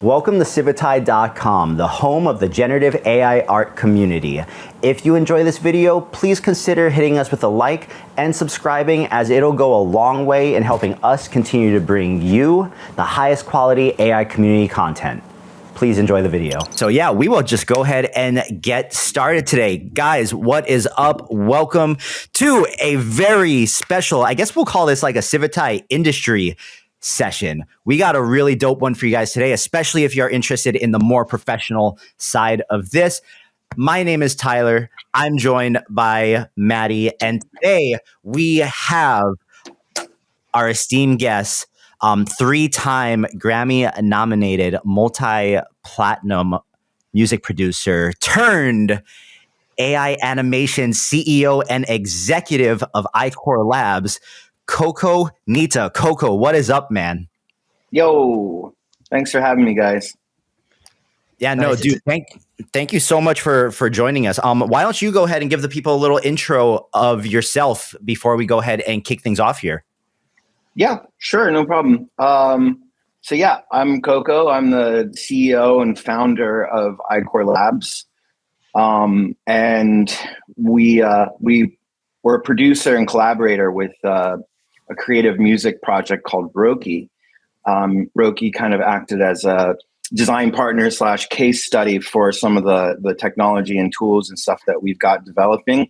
Welcome to Civitai.com, the home of the generative AI art community. If you enjoy this video, please consider hitting us with a like and subscribing, as it'll go a long way in helping us continue to bring you the highest quality AI community content. Please enjoy the video. So yeah, we will just go ahead and get started today. Guys, what is up? Welcome to a very special, I guess we'll call this like a Civitai Industry Session. We got a really dope one for you guys today, especially if you're interested in the more professional side of this. My name is Tyler. I'm joined by Maddie, and today we have our esteemed guest, three-time Grammy-nominated multi-platinum music producer turned AI animation CEO and executive of IKHOR Labs, Coco Nitta. Coco, what is up, man? Yo, thanks for having me, guys. Yeah, no, dude, thank you so much for joining us. Why don't you go ahead and give the people a little intro of yourself before we go ahead and kick things off here? Yeah, sure, no problem. So yeah, I'm Coco. I'm the CEO and founder of IKHOR Labs, and we're a producer and collaborator with a creative music project called Roki. Roki kind of acted as a design partner / case study for some of the technology and tools and stuff that we've got developing.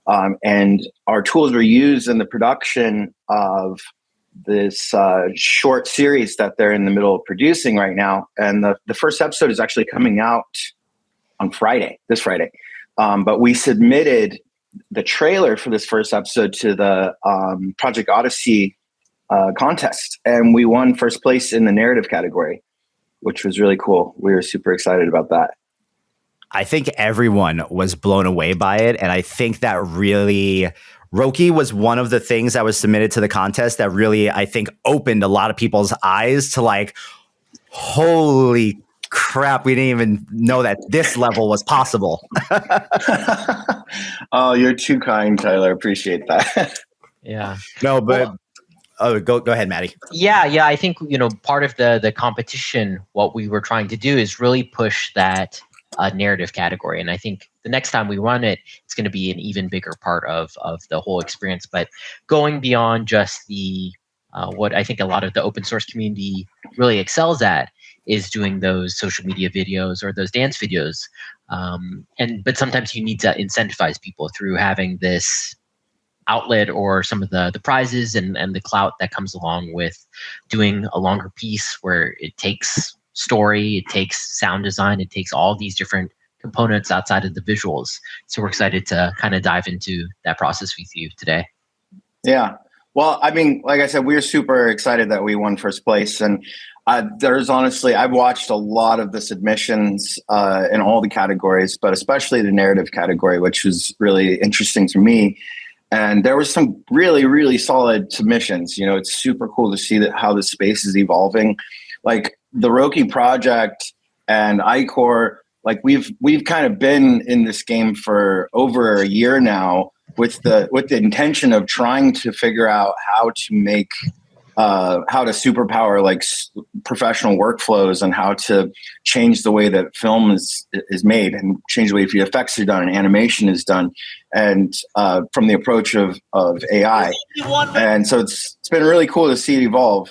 And our tools were used in the production of this short series that they're in the middle of producing right now. And the first episode is actually coming out on this Friday. But we submitted the trailer for this first episode to the Project Odyssey contest, and we won first place in the narrative category, which was really cool. We were super excited about that. I think everyone was blown away by it, and I think that really, Roki was one of the things that was submitted to the contest that really, I think, opened a lot of people's eyes to like, holy crap, we didn't even know that this level was possible. Oh, you're too kind, Tyler. Appreciate that. Yeah. No, but go ahead, Maddie. Yeah. I think, part of the competition, what we were trying to do is really push that narrative category. And I think the next time we run it, it's going to be an even bigger part of the whole experience. But going beyond just the what I think a lot of the open source community really excels at is doing those social media videos or those dance videos. But sometimes you need to incentivize people through having this outlet or some of the prizes and the clout that comes along with doing a longer piece, where it takes story, it takes sound design, it takes all these different components outside of the visuals. So we're excited to kind of dive into that process with you today. Yeah. Well, I mean, like I said, we're super excited that we won first place. And there's honestly, I've watched a lot of the submissions in all the categories, but especially the narrative category, which was really interesting to me. And there was some really, really solid submissions. It's super cool to see how the space is evolving. Like the Roki project and IKHOR, like we've kind of been in this game for over a year now, with the intention of trying to figure out how to make how to superpower like professional workflows, and how to change the way that film is made, and change the way effects are done and animation is done, and from the approach of AI. And so it's been really cool to see it evolve.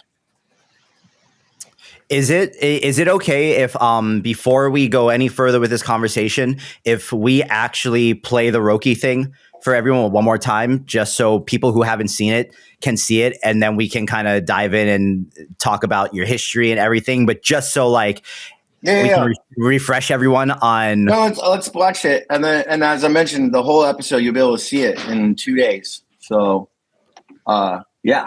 Is it okay if before we go any further with this conversation, if we actually play the Roki thing for everyone one more time, just so people who haven't seen it can see it, and then we can kind of dive in and talk about your history and everything, but just so like we can refresh everyone on. No, let's watch it, and as I mentioned, the whole episode you'll be able to see it in 2 days. So, yeah.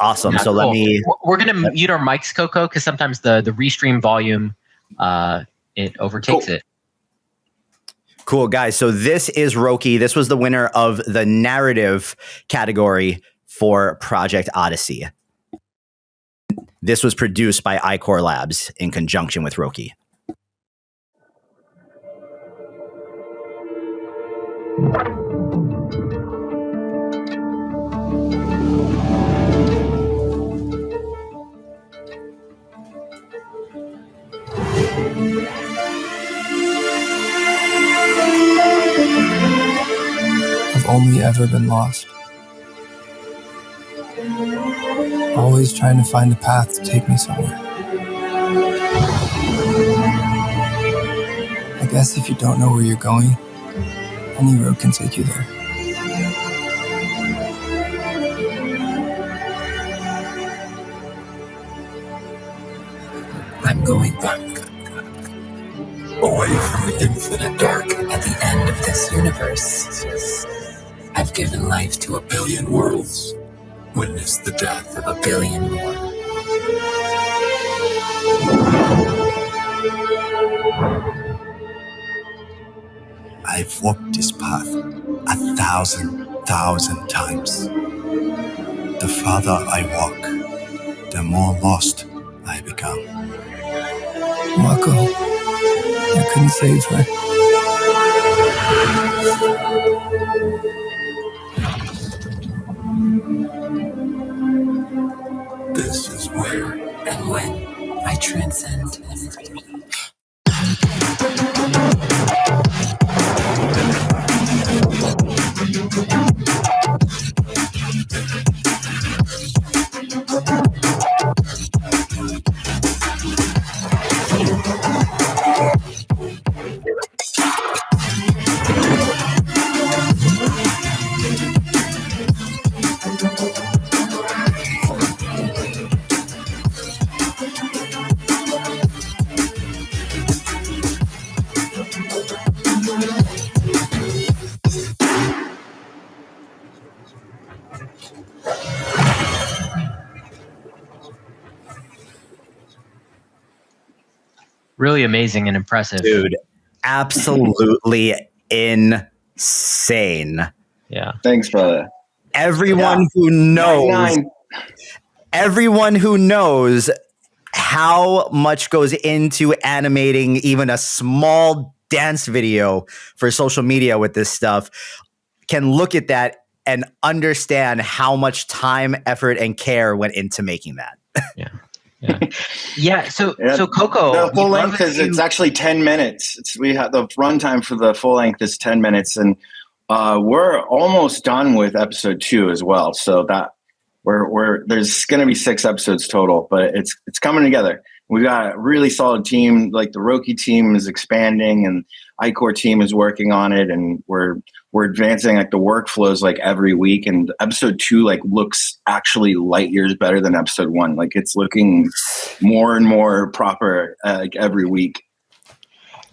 Awesome. Yeah, so cool. We're going to mute our mics, Coco, because sometimes the restream volume it overtakes it. Cool, guys. So this is Roki. This was the winner of the narrative category for Project Odyssey. This was produced by IKHOR Labs in conjunction with Roki. I've only ever been lost. Always trying to find a path to take me somewhere. I guess if you don't know where you're going, any road can take you there. I'm going back. Away from the infinite dark. At the end of this universe, I've given life to 1 billion worlds. Witnessed the death of 1 billion more. I've walked this path 1,000 times. The farther I walk, the more lost I become. Mako, I couldn't save her. This is where and when I transcend. Really amazing and impressive. Dude, absolutely insane. Yeah. Thanks, brother. Everyone who knows, everyone who knows how much goes into animating even a small dance video for social media with this stuff can look at that and understand how much time, effort, and care went into making that. Yeah. Yeah. So Coco, the full length it's actually 10 minutes. We have the runtime for the full length is 10 minutes, and we're almost done with episode 2 as well. So that there's going to be 6 episodes total, but it's coming together. We got a really solid team. Like the Roki team is expanding, and IKHOR team is working on it, and we're advancing like the workflows like every week. And episode 2 like looks actually light years better than episode 1. Like it's looking more and more proper like every week.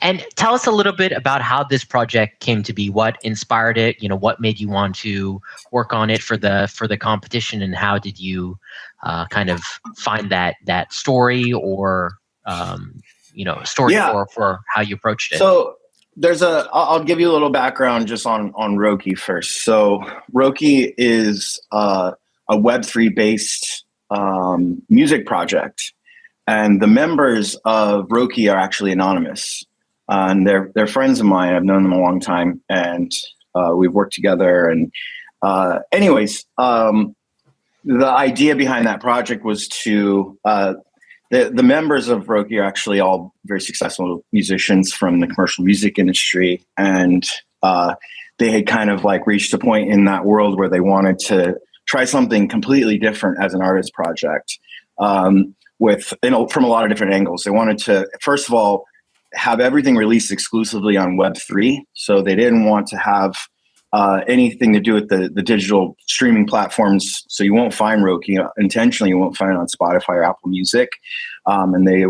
And tell us a little bit about how this project came to be. What inspired it? What made you want to work on it for the competition, and how did you kind of find that story or story for how you approached it? So I'll give you a little background just on Roki first. So Roki is a Web3 based music project, and the members of Roki are actually anonymous. And they're friends of mine. I've known them a long time, and we've worked together. And anyways, the idea behind that project was to the members of Roki are actually all very successful musicians from the commercial music industry, and they had kind of like reached a point in that world where they wanted to try something completely different as an artist project, from a lot of different angles. They wanted to, first of all, have everything released exclusively on Web3. So they didn't want to have anything to do with the digital streaming platforms. So you won't find Roki intentionally. You won't find it on Spotify or Apple Music. And they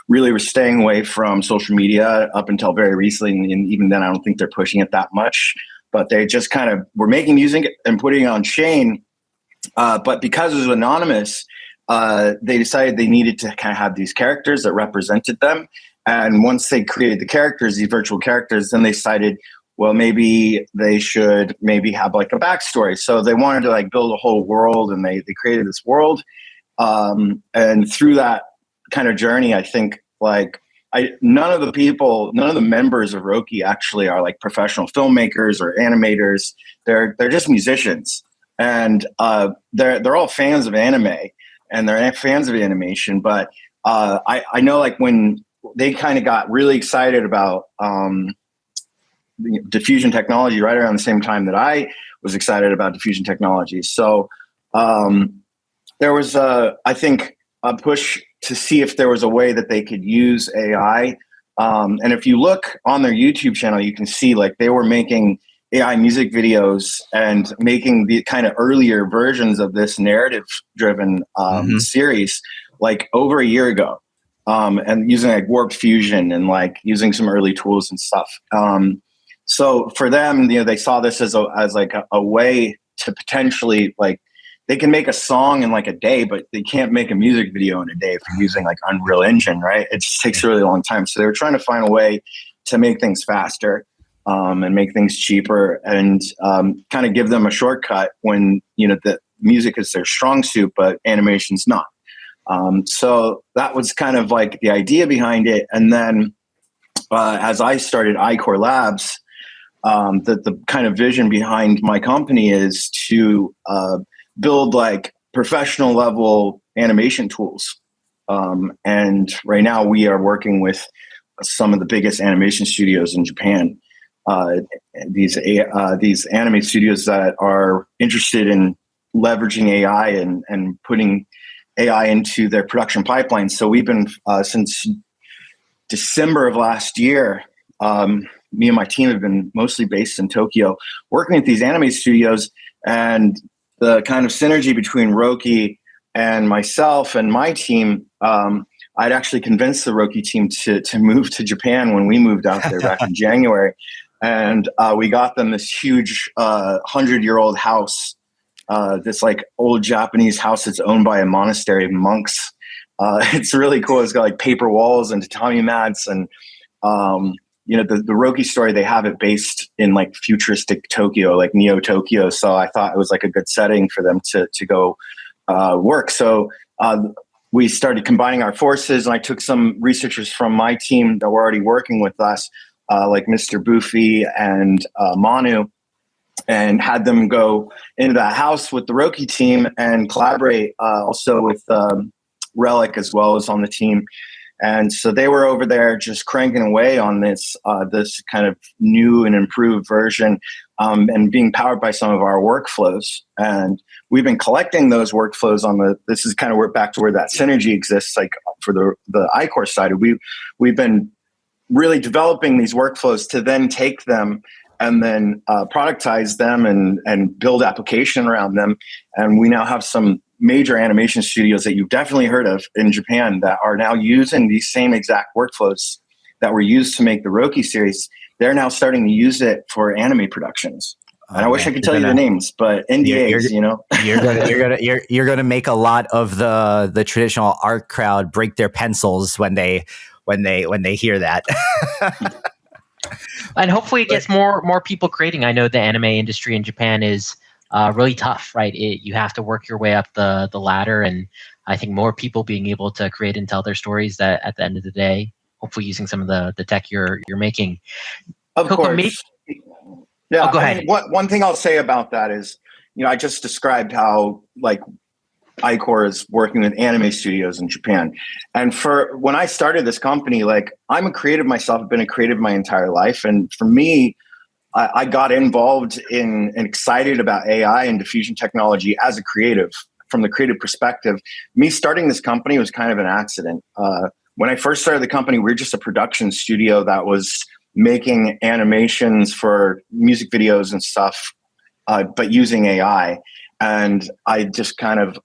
really were staying away from social media up until very recently. And even then, I don't think they're pushing it that much. But they just kind of were making music and putting it on chain. But because it was anonymous, they decided they needed to kind of have these characters that represented them. And once they created the characters, these virtual characters, then they decided, well, maybe they should have like a backstory. So they wanted to like build a whole world, and they created this world. And through that kind of journey, I think like none of the members of Roki actually are like professional filmmakers or animators. They're just musicians, and they're all fans of anime, and they're fans of animation. But I know like when they kind of got really excited about diffusion technology right around the same time that I was excited about diffusion technology. So there was, I think, a push to see if there was a way that they could use AI. And if you look on their YouTube channel, you can see like they were making AI music videos and making the kind of earlier versions of this narrative-driven series like over a year ago, and using like warped fusion and like using some early tools and stuff. So for them, they saw this as a way to potentially like they can make a song in like a day, but they can't make a music video in a day if you're using like Unreal Engine, right? It just takes a really long time. So they were trying to find a way to make things faster and make things cheaper and kind of give them a shortcut when, the music is their strong suit, but animation's not. So that was kind of like the idea behind it. And then as I started IKHOR Labs, the kind of vision behind my company is to build like professional level animation tools. And right now we are working with some of the biggest animation studios in Japan. These anime studios that are interested in leveraging AI and putting AI into their production pipeline. So we've been, since December of last year, me and my team have been mostly based in Tokyo, working with these anime studios, and the kind of synergy between Roki and myself and my team, I'd actually convinced the Roki team to move to Japan when we moved out there back in January. And we got them this huge 100-year-old house, this like old Japanese house that's owned by a monastery of monks. It's really cool. It's got like paper walls and tatami mats, and the Roki story, they have it based in like futuristic Tokyo, like Neo Tokyo. So I thought it was like a good setting for them to go work. So we started combining our forces, and I took some researchers from my team that were already working with us, like Mr. Boofy and Manu, and had them go into that house with the Roki team and collaborate also with Relic as well as on the team. And so they were over there just cranking away on this this kind of new and improved version, and being powered by some of our workflows. And we've been collecting those workflows on this is kind of where back to where that synergy exists, like for the IKHOR side. We've been really developing these workflows to then take them and then productize them and build application around them. And we now have some major animation studios that you've definitely heard of in Japan that are now using these same exact workflows that were used to make the Roki series. They're now starting to use it for anime productions. And I wish I could tell you the names, but NDAs, you're gonna make a lot of the traditional art crowd break their pencils when they hear that. And hopefully it gets more people creating. I know the anime industry in Japan is really tough, right? You have to work your way up the ladder, and I think more people being able to create and tell their stories that at the end of the day, hopefully using some of the tech you're making. Of Coco, course. Yeah. Go ahead. One thing I'll say about that is, I just described how like IKHOR is working with anime studios in Japan. And for when I started this company, like I'm a creative myself, I've been a creative my entire life. And for me, I got involved in and excited about AI and diffusion technology as a creative, from the creative perspective. Me starting this company was kind of an accident. When I first started the company, we were just a production studio that was making animations for music videos and stuff, but using AI. And I just kind of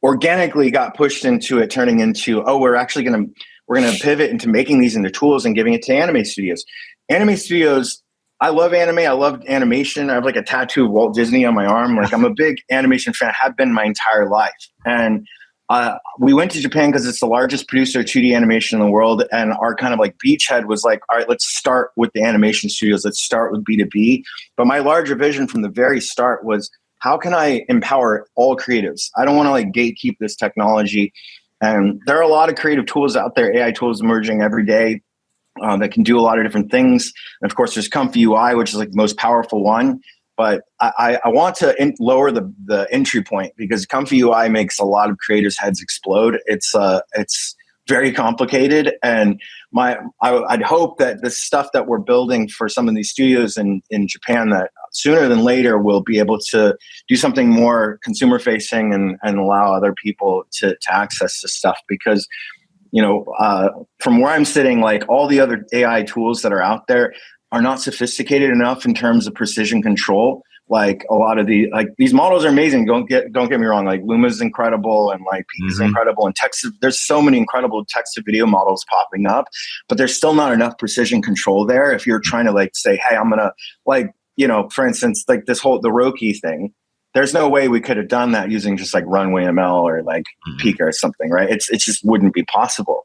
organically got pushed into it, turning into, we're going to pivot into making these into tools and giving it to anime studios. Anime studios, I love anime. I love animation. I have like a tattoo of Walt Disney on my arm. Like I'm a big animation fan. I have been my entire life. And we went to Japan because it's the largest producer of 2D animation in the world. And our kind of like beachhead was like, all right, let's start with the animation studios. Let's start with B2B. But my larger vision from the very start was, how can I empower all creatives? I don't want to like gatekeep this technology. And there are a lot of creative tools out there, AI tools emerging every day that can do a lot of different things. And of course, there's Comfy UI, which is like the most powerful one. But I want to lower the entry point, because Comfy UI makes a lot of creators' heads explode. It's very complicated. And I'd hope that the stuff that we're building for some of these studios in Japan, that sooner than later we'll be able to do something more consumer facing and allow other people to access this stuff. Because, from where I'm sitting, like all the other AI tools that are out there are not sophisticated enough in terms of precision control. Like a lot of these models are amazing. Don't get me wrong. Like Luma's incredible, and like Peak is incredible, and there's so many incredible text to video models popping up, but there's still not enough precision control there. If you're trying to like say, hey, I'm gonna for instance, like the Roki thing, there's no way we could have done that using just like Runway ML or like Peak or something, right? It just wouldn't be possible.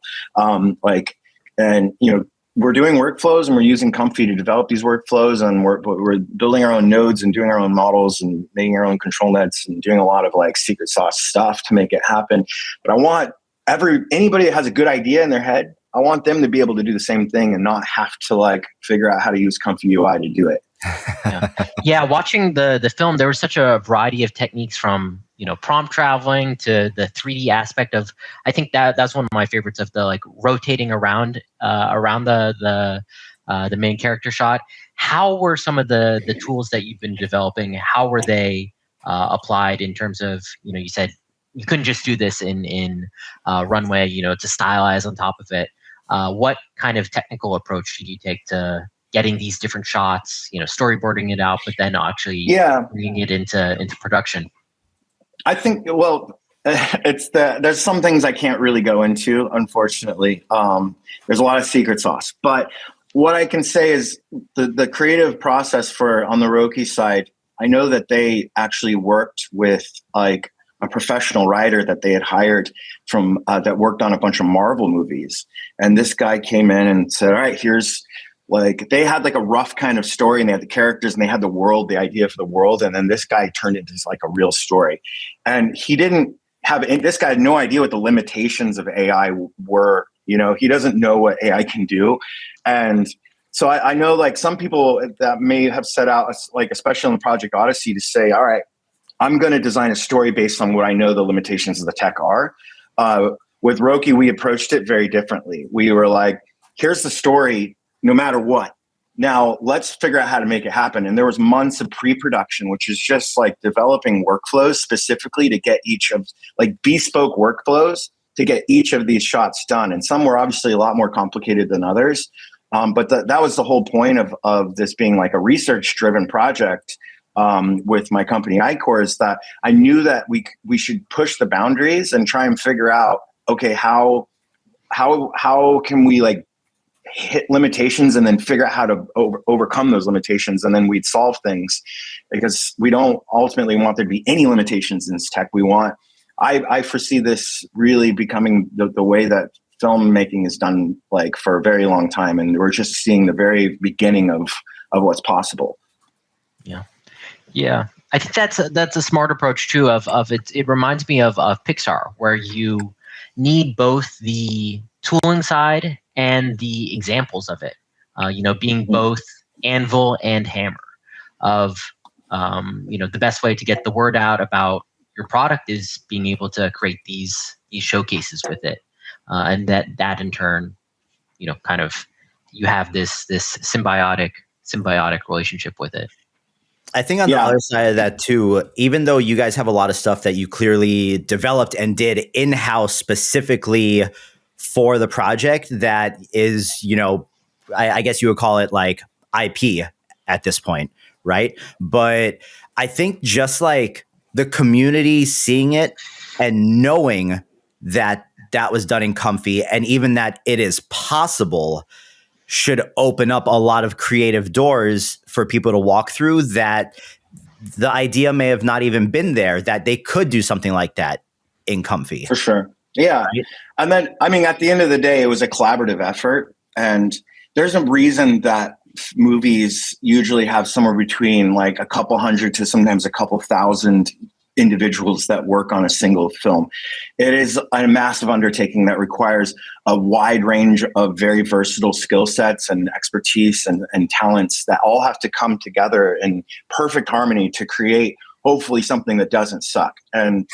We're doing workflows and we're using Comfy to develop these workflows, and we're building our own nodes and doing our own models and making our own control nets and doing a lot of like secret sauce stuff to make it happen. But I want anybody that has a good idea in their head, I want them to be able to do the same thing and not have to like figure out how to use Comfy UI to do it. Yeah. Watching the film, there was such a variety of techniques, from prompt traveling to the 3D aspect of. I think that's one of my favorites, of the like rotating around the main character shot. How were some of the tools that you've been developing? How were they applied in terms of, you said you couldn't just do this in Runway, to stylize on top of it. What kind of technical approach did you take to getting these different shots, storyboarding it out, but then actually bringing it into production? I think, there's some things I can't really go into, unfortunately. There's a lot of secret sauce, but what I can say is the creative process on the Roki side, I know that they actually worked with like a professional writer that they had hired from that worked on a bunch of Marvel movies. And this guy came in and said, all right, here's like, they had like a rough kind of story, and they had the characters and they had the world, the idea for the world. And then this guy turned it into like a real story. And this guy had no idea what the limitations of AI were. He doesn't know what AI can do. And so I know like some people that may have set out, like especially on the Project Odyssey, to say, all right, I'm going to design a story based on what I know the limitations of the tech are. With Roki, we approached it very differently. We were like, here's the story, no matter what. Now let's figure out how to make it happen. And there was months of pre-production, which is just like developing workflows specifically to get each of like bespoke workflows to get each of these shots done. And some were obviously a lot more complicated than others. But that was the whole point of this being like a research-driven project with my company IKHOR, is that I knew that we should push the boundaries and try and figure out, okay, how can we like hit limitations and then figure out how to overcome those limitations, and then we'd solve things, because we don't ultimately want there to be any limitations in this tech. I foresee this really becoming the way that filmmaking is done like for a very long time, and we're just seeing the very beginning of what's possible. Yeah. I think that's a smart approach too. Of it. It reminds me of Pixar, where you need both the tooling side and the examples of it. Being both anvil and hammer. Of the best way to get the word out about your product is being able to create these showcases with it, and that in turn, kind of you have this symbiotic relationship with it. I think on the other side of that too, even though you guys have a lot of stuff that you clearly developed and did in-house specifically for the project, that is, I guess you would call it like IP at this point, right? But I think just like the community seeing it and knowing that was done in Comfy, and even that it is possible, should open up a lot of creative doors for people to walk through, that the idea may have not even been there, that they could do something like that in Comfy. For sure. Yeah. Right? And then, at the end of the day, it was a collaborative effort. And there's a reason that movies usually have somewhere between like a couple hundred to sometimes a couple thousand individuals that work on a single film. It is a massive undertaking that requires a wide range of very versatile skill sets and expertise and talents that all have to come together in perfect harmony to create hopefully something that doesn't suck. And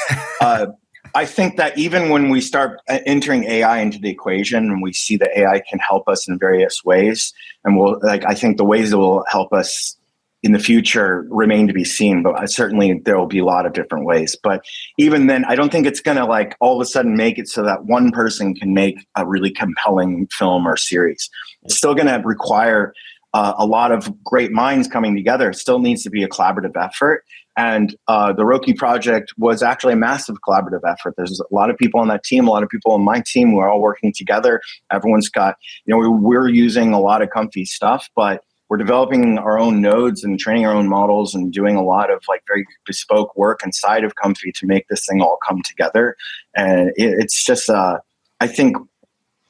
I think that even when we start entering AI into the equation and we see that AI can help us in various ways, and I think the ways it will help us in the future remain to be seen, but certainly there will be a lot of different ways. But even then, I don't think it's going to like all of a sudden make it so that one person can make a really compelling film or series. It's still going to require a lot of great minds coming together. It still needs to be a collaborative effort. And the Roki project was actually a massive collaborative effort. There's a lot of people on that team, a lot of people on my team who are all working together. Everyone's got, we're using a lot of comfy stuff, but we're developing our own nodes and training our own models and doing a lot of like very bespoke work inside of Comfy to make this thing all come together. And it's just, I think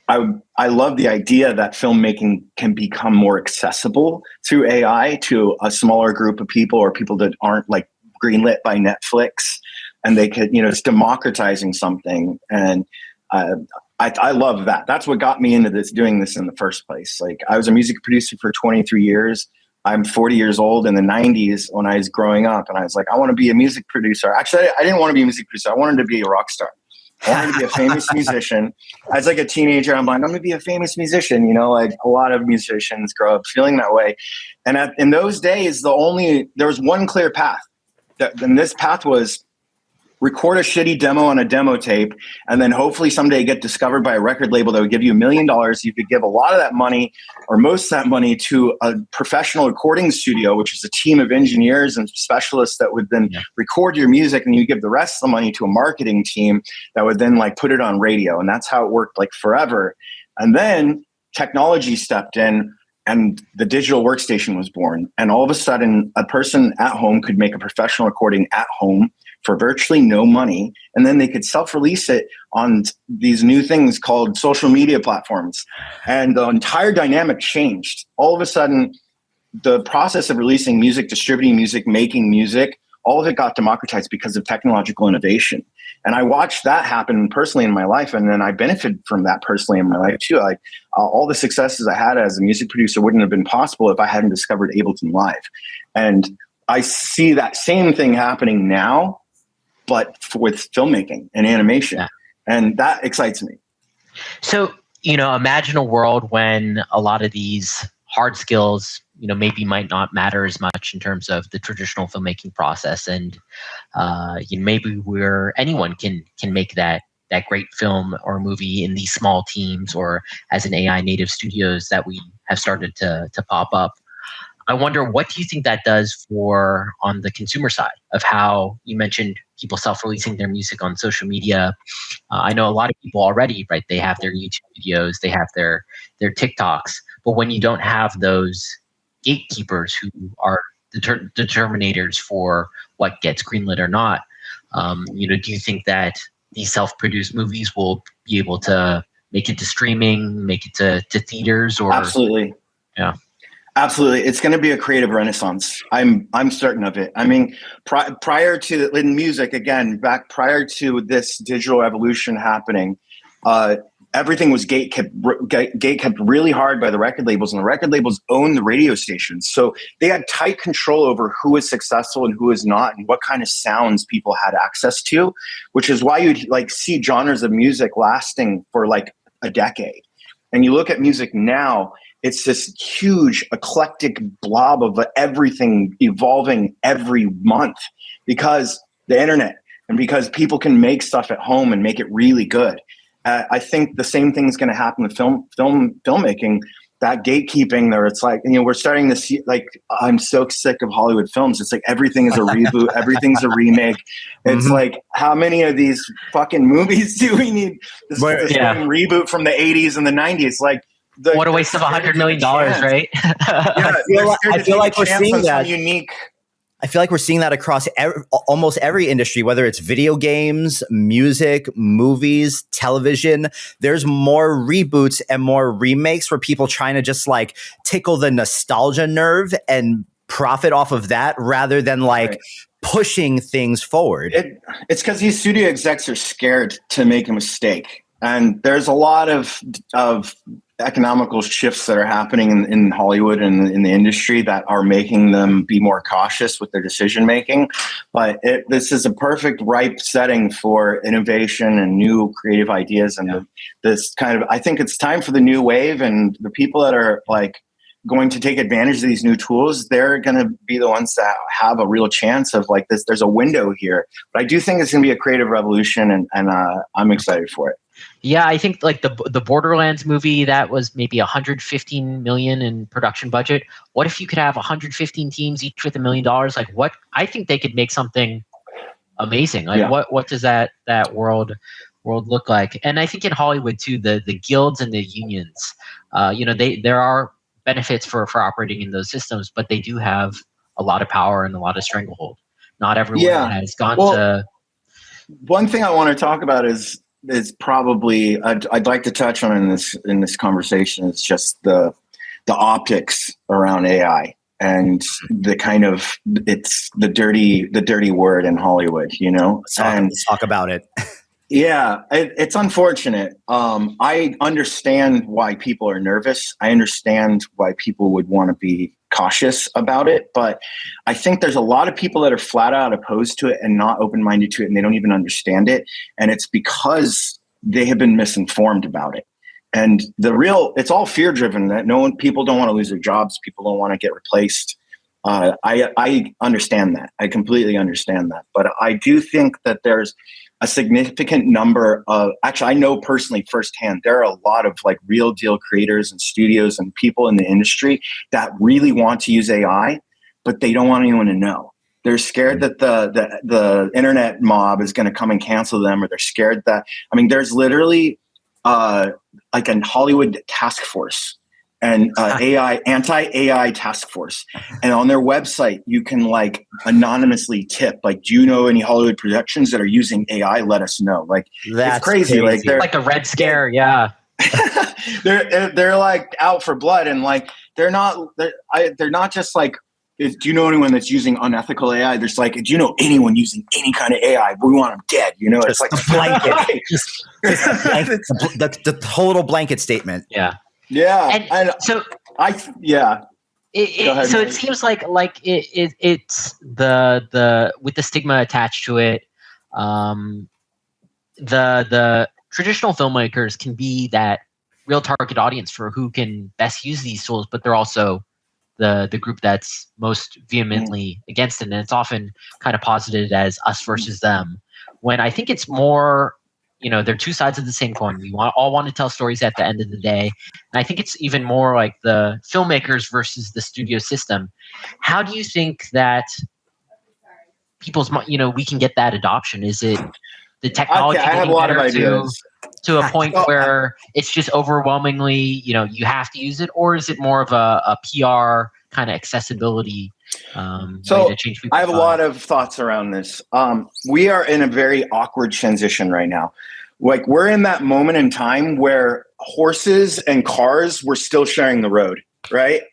I love the idea that filmmaking can become more accessible through AI to a smaller group of people or people that aren't like greenlit by Netflix, and they could, it's democratizing something. And I love that. That's what got me into doing this in the first place. Like, I was a music producer for 23 years. I'm 40 years old. In the 90s when I was growing up, and I was like, I want to be a music producer. Actually, I didn't want to be a music producer. I wanted to be a rock star. I wanted to be a famous musician. As like a teenager, I'm like, I'm going to be a famous musician. Like a lot of musicians grow up feeling that way. And in those days, there was one clear path. And this path was record a shitty demo on a demo tape, and then hopefully someday get discovered by a record label that would give you $1 million. You could give a lot of that money, or most of that money, to a professional recording studio, which is a team of engineers and specialists that would then record your music, and you give the rest of the money to a marketing team that would then like put it on radio. And that's how it worked like forever. And then technology stepped in, and the digital workstation was born. And all of a sudden, a person at home could make a professional recording at home for virtually no money. And then they could self-release it on these new things called social media platforms. And the entire dynamic changed. All of a sudden, the process of releasing music, distributing music, making music, all of it got democratized because of technological innovation. And I watched that happen personally in my life. And then I benefited from that personally in my life too. Like all the successes I had as a music producer wouldn't have been possible if I hadn't discovered Ableton Live. And I see that same thing happening now, but with filmmaking and animation. Yeah. And that excites me. So, imagine a world when a lot of these hard skills, maybe might not matter as much in terms of the traditional filmmaking process. And maybe anyone can make that great film or movie in these small teams or as an AI native studios that we have started to pop up. I wonder, what do you think that does on the consumer side of how you mentioned people self-releasing their music on social media? I know a lot of people already, right? They have their YouTube videos, they have their TikToks, but when you don't have those gatekeepers who are determinators for what gets greenlit or not, do you think that these self-produced movies will be able to make it to streaming, make it to theaters? Or Absolutely. Yeah. Absolutely. It's going to be a creative renaissance. I'm certain of it. I mean, prior to in music, again, back prior to this digital evolution happening, everything was gate kept really hard by the record labels, and the record labels owned the radio stations. So they had tight control over who was successful and who was not, and what kind of sounds people had access to, which is why you'd like see genres of music lasting for like a decade. And you look at music now, it's this huge eclectic blob of everything evolving every month because the internet and because people can make stuff at home and make it really good. I think the same thing is going to happen with filmmaking. That gatekeeping there, it's like, we're starting to see, like, I'm so sick of Hollywood films. It's like everything is a reboot, everything's a remake. It's like, how many of these fucking movies do we need? This reboot from the 80s and the 90s, like. What a waste of $100 million, right? I feel like we're seeing that. Unique. I feel like we're seeing that across almost every industry, whether it's video games, music, movies, television. There's more reboots and more remakes for people trying to just like tickle the nostalgia nerve and profit off of that rather than like pushing things forward. It's because these studio execs are scared to make a mistake. And there's a lot of economical shifts that are happening in Hollywood and in the industry that are making them be more cautious with their decision making. But this is a perfect ripe setting for innovation and new creative ideas. And this kind of, I think it's time for the new wave, and the people that are like going to take advantage of these new tools, they're going to be the ones that have a real chance of like this. There's a window here, but I do think it's going to be a creative revolution, and I'm excited for it. Yeah, I think like the Borderlands movie, that was maybe 115 million in production budget. What if you could have 115 teams, each with $1 million? Like, what? I think they could make something amazing. Like, what does that world look like? And I think in Hollywood too, the guilds and the unions, there are benefits for operating in those systems, but they do have a lot of power and a lot of stranglehold. Not everyone has gone to. One thing I want to talk about is probably I'd like to touch on in this conversation is just the optics around AI and the kind of, it's the dirty word in Hollywood, Let's talk about it. Yeah, it's unfortunate. I understand why people are nervous. I understand why people would want to be cautious about it. But I think there's a lot of people that are flat out opposed to it and not open-minded to it, and they don't even understand it. And it's because they have been misinformed about it. And it's all fear-driven. That people don't want to lose their jobs. People don't want to get replaced. I understand that. I completely understand that. But I do think that there's a significant number of, actually, I know personally firsthand, there are a lot of like real deal creators and studios and people in the industry that really want to use AI, but they don't want anyone to know. They're scared that the internet mob is going to come and cancel them, or they're scared that, there's literally like a Hollywood task force and anti-AI task force. And on their website, you can like anonymously tip, like, do you know any Hollywood productions that are using AI? Let us know. Like, that's it's crazy. Like, they're like a Red Scare. Yeah. they're like out for blood, and like, they're not just like, do you know anyone that's using unethical AI? There's like, do you know anyone using any kind of AI? We want them dead. It's like a blanket. the total blanket statement. Yeah. Yeah, and so it seems like it's the with the stigma attached to it. The traditional filmmakers can be that real target audience for who can best use these tools, but they're also the group that's most vehemently against it, and it's often kind of posited as us versus them. When I think it's more, they're two sides of the same coin. We all want to tell stories at the end of the day. And I think it's even more like the filmmakers versus the studio system. How do you think that we can get that adoption? Is it the technology I have a lot of ideas. To a point where it's just overwhelmingly, you have to use it? Or is it more of a PR kind of accessibility way to change people's I have a lot of thoughts around this. We are in a very awkward transition right now. Like, we're in that moment in time where horses and cars were still sharing the road, right?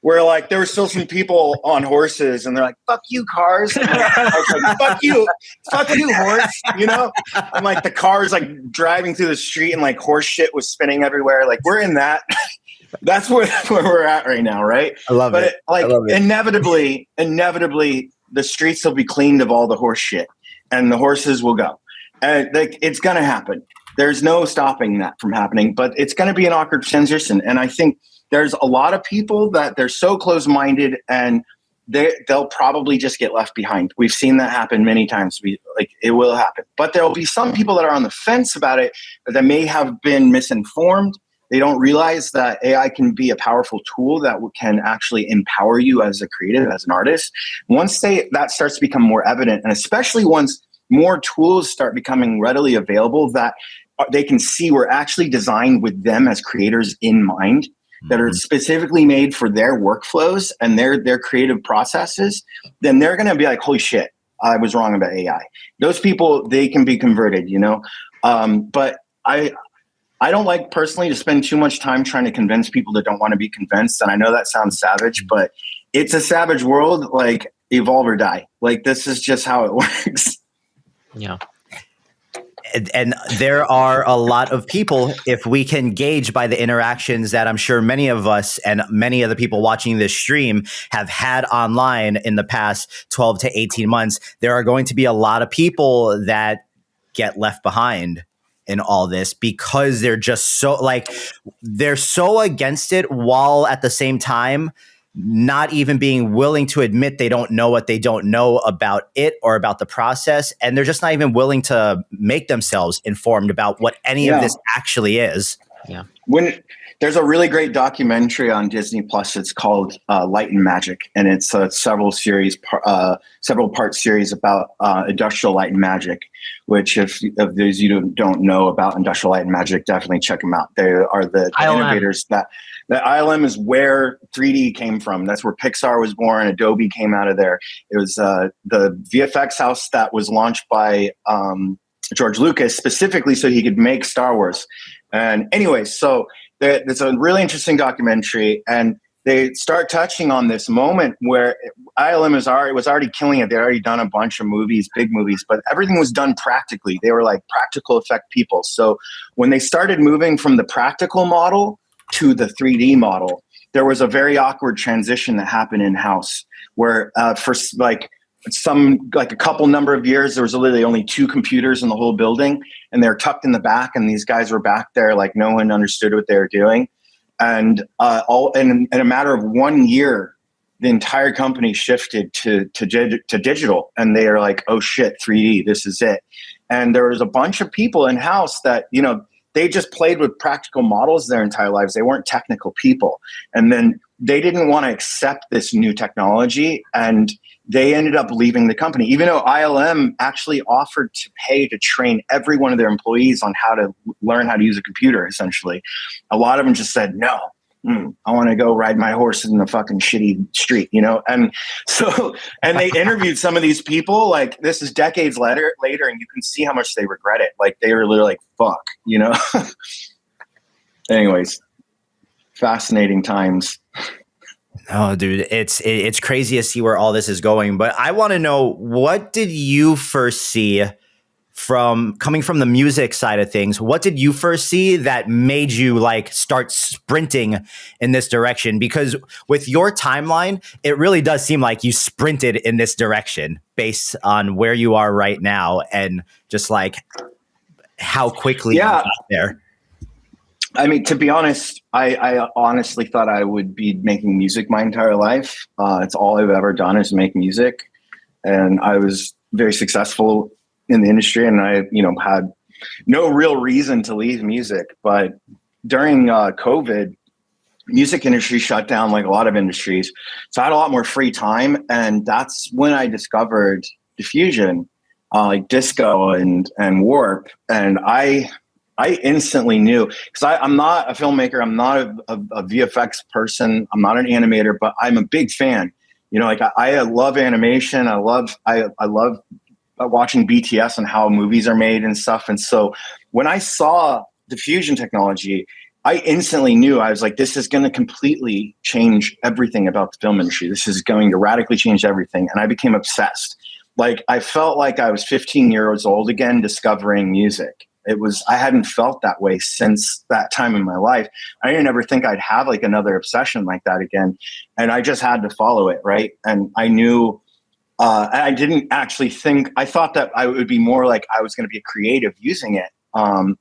Where like there were still some people on horses, and they're like, "Fuck you, cars!" And I was like, "Fuck you, horse!" And like the cars like driving through the street, and like horse shit was spinning everywhere. Like, we're in that. That's where we're at right now, right? I love it. Inevitably, the streets will be cleaned of all the horse shit, and the horses will go. And it's going to happen. There's no stopping that from happening. But it's going to be an awkward transition, and I think there's a lot of people that they're so close-minded, and they'll probably just get left behind. We've seen that happen many times. It will happen. But there will be some people that are on the fence about it that may have been misinformed. They don't realize that AI can be a powerful tool that can actually empower you as a creative, as an artist. Once that starts to become more evident, and especially once more tools start becoming readily available that they can see were actually designed with them as creators in mind, that are specifically made for their workflows and their creative processes, then they're going to be like, holy shit, I was wrong about AI. Those people, they can be converted, but I don't like personally to spend too much time trying to convince people that don't want to be convinced. And I know that sounds savage, but it's a savage world. Like, evolve or die. Like, this is just how it works. Yeah. And there are a lot of people, if we can gauge by the interactions that I'm sure many of us and many of the people watching this stream have had online in the past 12 to 18 months, there are going to be a lot of people that get left behind in all this because they're just so they're so against it, while at the same time not even being willing to admit they don't know what they don't know about it or about the process. And they're just not even willing to make themselves informed about what any of this actually is. Yeah. When there's a really great documentary on Disney Plus, it's called Light and Magic, and it's a several part series about industrial light and magic. Which, if those you don't know about industrial light and magic, definitely check them out. They are the innovators that ILM is where 3D came from. That's where Pixar was born. Adobe came out of there. It was the VFX house that was launched by George Lucas specifically so he could make Star Wars. And anyway, so there's a really interesting documentary, and they start touching on this moment where ILM was already killing it. They'd already done a bunch of movies, big movies, but everything was done practically. They were like practical effect people. So when they started moving from the practical model to the 3D model, there was a very awkward transition that happened in-house where for a couple number of years, there was literally only 2 computers in the whole building, and they're tucked in the back, and these guys were back there like no one understood what they were doing. And in a matter of 1 year, the entire company shifted to digital, and they are like, oh shit, 3D, this is it. And there was a bunch of people in-house that, they just played with practical models their entire lives. They weren't technical people. And then they didn't want to accept this new technology, and they ended up leaving the company, even though ILM actually offered to pay to train every one of their employees on how to learn how to use a computer, essentially. A lot of them just said, no, I want to go ride my horse in the fucking shitty street, And so, and they interviewed some of these people, like this is decades later, and you can see how much they regret it. Like they were literally like, fuck, Anyways, fascinating times. Oh, dude, it's crazy to see where all this is going. But I want to know, what did you first see from coming from the music side of things? What did you first see that made you start sprinting in this direction? Because with your timeline, it really does seem like you sprinted in this direction based on where you are right now and just how quickly you got there. I mean, to be honest, I honestly thought I would be making music my entire life. It's all I've ever done is make music. And I was very successful in the industry, and I, had no real reason to leave music. But during COVID, music industry shut down like a lot of industries. So I had a lot more free time. And that's when I discovered diffusion, like disco and warp. And I instantly knew, because I'm not a filmmaker. I'm not a VFX person. I'm not an animator, but I'm a big fan. I love animation. I love watching BTS and how movies are made and stuff. And so when I saw diffusion technology, I instantly knew, I was like, this is going to completely change everything about the film industry. This is going to radically change everything. And I became obsessed. I felt like I was 15 years old again, discovering music. I hadn't felt that way since that time in my life. I didn't ever think I'd have another obsession like that again. And I just had to follow it. Right. And I knew, I didn't actually think, I thought that I would be more like I was going to be a creative using it. And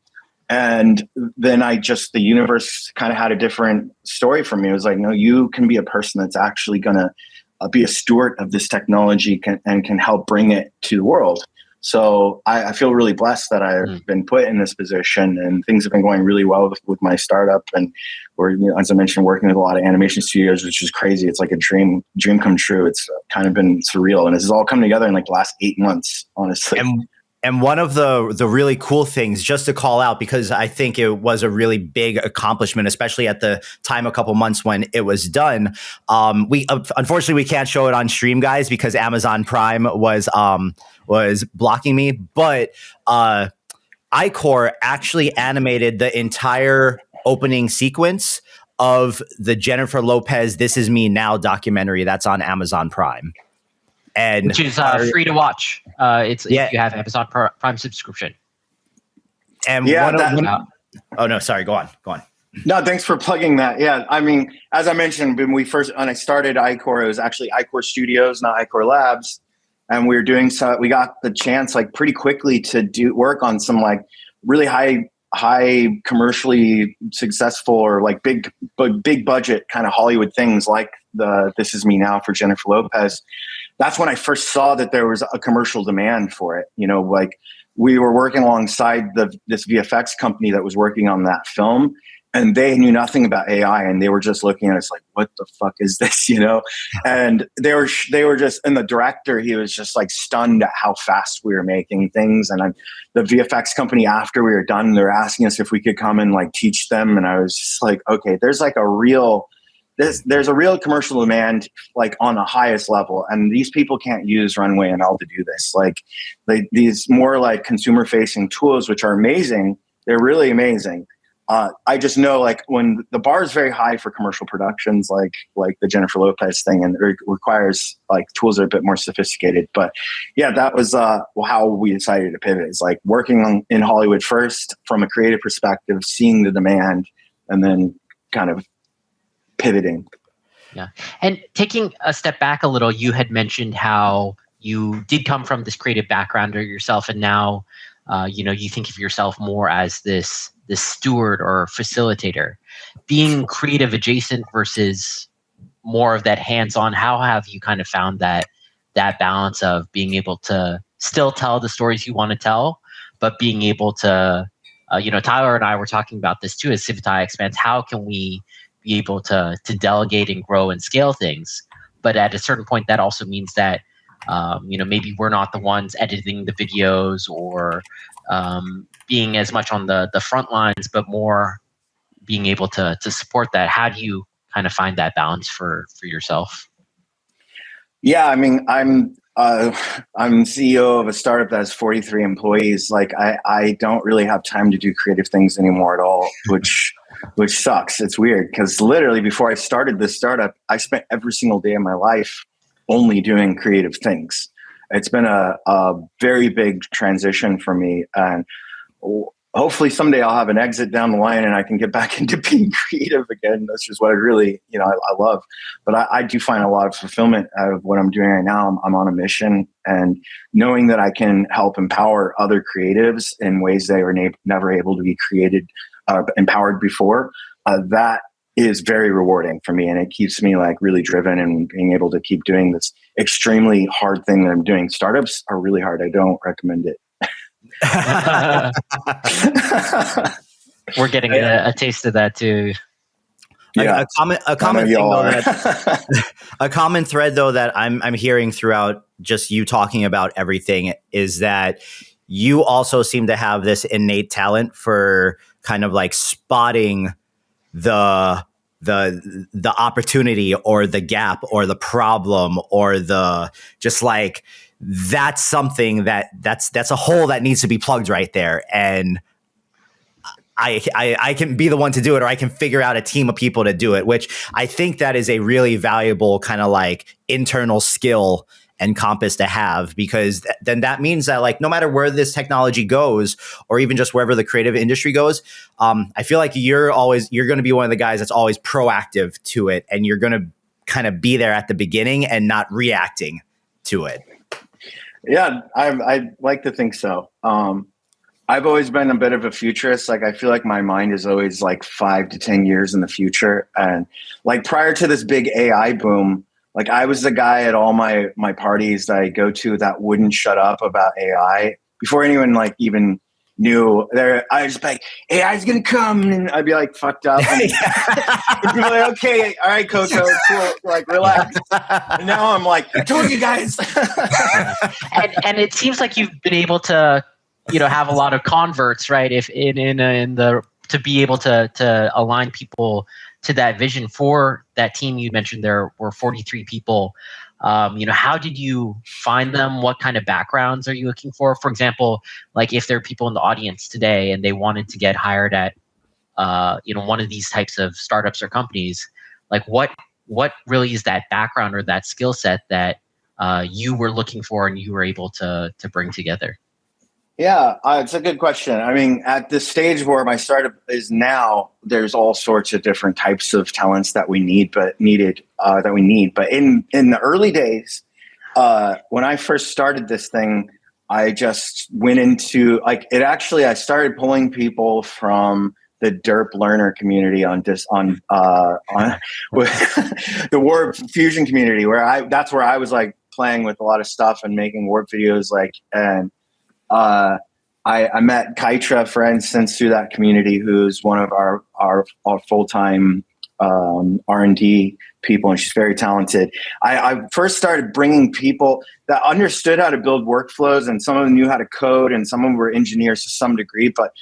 then the universe kind of had a different story for me. It was like, no, you can be a person that's actually going to be a steward of this technology and can help bring it to the world. So I feel really blessed that I've been put in this position, and things have been going really well with my startup. And we're, as I mentioned, working with a lot of animation studios, which is crazy. It's like a dream come true. It's kind of been surreal, and this has all come together in the last 8 months, honestly. And one of the really cool things, just to call out, because I think it was a really big accomplishment, especially at the time, a couple months when it was done. We unfortunately we can't show it on stream, guys, because Amazon Prime was blocking me. But IKHOR actually animated the entire opening sequence of the Jennifer Lopez "This Is Me Now" documentary that's on Amazon Prime. And which is free to watch. If you have Amazon Prime subscription. And oh no, sorry, go on. No, thanks for plugging that. Yeah, I mean, as I mentioned, when I started IKHOR, it was actually IKHOR Studios, not IKHOR Labs, and we got the chance like pretty quickly to do work on some like really high commercially successful or like big budget kind of Hollywood things like the This Is Me Now for Jennifer Lopez. That's when I first saw that there was a commercial demand for it. You know, like we were working alongside this VFX company that was working on that film, and they knew nothing about AI, and they were just looking at us like, what the fuck is this, you know? And they were just, and the director, he was just like stunned at how fast we were making things. And the VFX company, after we were done, they're asking us if we could come and like teach them. And I was just like, okay, there's a real commercial demand like on the highest level. And these people can't use Runway ML to do this. Like these more like consumer facing tools, which are amazing. They're really amazing. I just know like when the bar is very high for commercial productions, like the Jennifer Lopez thing, and it requires like tools that are a bit more sophisticated. But yeah, that was how we decided to pivot. Is like working in Hollywood first from a creative perspective, seeing the demand, and then kind of pivoting. Yeah. And taking a step back a little, you had mentioned how you did come from this creative background yourself, and now you think of yourself more as this steward or facilitator. Being creative adjacent versus more of that hands-on, how have you kind of found that balance of being able to still tell the stories you want to tell, but being able to, Tyler and I were talking about this too as Civitai expands. How can we be able to delegate and grow and scale things? But at a certain point, that also means that maybe we're not the ones editing the videos or being as much on the front lines, but more being able to support that. How do you kind of find that balance for yourself? Yeah, I mean, I'm CEO of a startup that has 43 employees. Like I don't really have time to do creative things anymore at all, which sucks. It's weird because literally before I started this startup, I spent every single day of my life only doing creative things. It's been a very big transition for me, and hopefully someday I'll have an exit down the line and I can get back into being creative again. That's just what I really, I love. But I do find a lot of fulfillment out of what I'm doing right now. I'm on a mission, and knowing that I can help empower other creatives in ways they were never able to be empowered before, that is very rewarding for me, and it keeps me like really driven and being able to keep doing this extremely hard thing that I'm doing. Startups are really hard. I don't recommend it. We're getting a taste of that too. Yeah. A common thing though a common thread though that I'm hearing throughout just you talking about everything is that you also seem to have this innate talent for kind of like spotting the opportunity or the gap or the problem or the just like that's something that's a hole that needs to be plugged right there, and I can be the one to do it, or I can figure out a team of people to do it, which I think that is a really valuable kind of like internal skill and compass to have, because then that means that like no matter where this technology goes, or even just wherever the creative industry goes, I feel like you're going to be one of the guys that's always proactive to it, and you're going to kind of be there at the beginning and not reacting to it. Yeah, I like to think so. I've always been a bit of a futurist. Like I feel like my mind is always like 5 to 10 years in the future, and like prior to this big AI boom, like I was the guy at all my parties that I go to that wouldn't shut up about AI before anyone like even knew. I was like, AI's gonna come, and I'd be like fucked up. And people be like, okay, all right, Coco, cool, like relax. And now I'm like, I told you guys. and it seems like you've been able to, have a lot of converts, right? If to be able to align people to that vision for that team. You mentioned there were 43 people. How did you find them? What kind of backgrounds are you looking for? For example, like if there are people in the audience today and they wanted to get hired at, one of these types of startups or companies, like what really is that background or that skill set that you were looking for and you were able to bring together? Yeah, it's a good question. I mean, at the stage where my startup is now, there's all sorts of different types of talents that we need, but in the early days, when I first started this thing, I just went into like it. Actually, I started pulling people from the derp learner community on with the warp fusion community, that's where I was like playing with a lot of stuff and making warp videos, I met Kaitra, for instance, through that community, who's one of our full-time R&D people, and she's very talented. I first started bringing people that understood how to build workflows, and some of them knew how to code, and some of them were engineers to some degree, but